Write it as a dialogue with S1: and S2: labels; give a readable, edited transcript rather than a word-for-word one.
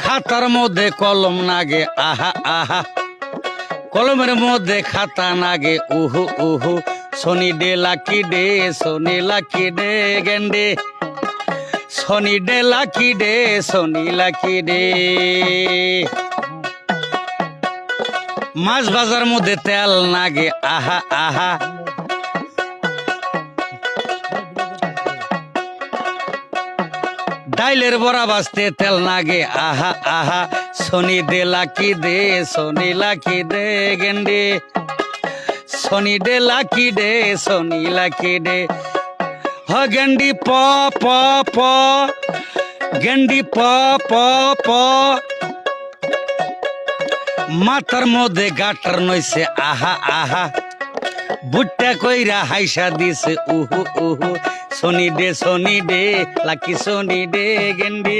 S1: খাতার মধ্যে কলম নাগে আহা আহা, কলমের মধ্যে খাতা নাগে উহু উহু, শনি ডে লাকি ডে, শনি লাকি ডে গেন্ডে, শনি ডে লাকি ডে, শনি লাকি ডে। মাছ বাজার মধ্যে তেল নাগে আহা আহা, ডাইলের বড়া বাজতে তেল নাগে আহা আহা, শনি ডে লাকি ডে, শনি লাকি ডে গেন্ডে, শনি ডে লাকি ডে, শনি লাকি ডে। হ গেন্ডি প প প, গেন্ডি প প প, মাথার মধ্যে গাটার নইছে আহা আহা, বুট্টা কইরা হাইসা দিছে উহু উহু, শনি ডে লাকি শনি ডে গেন্ডি।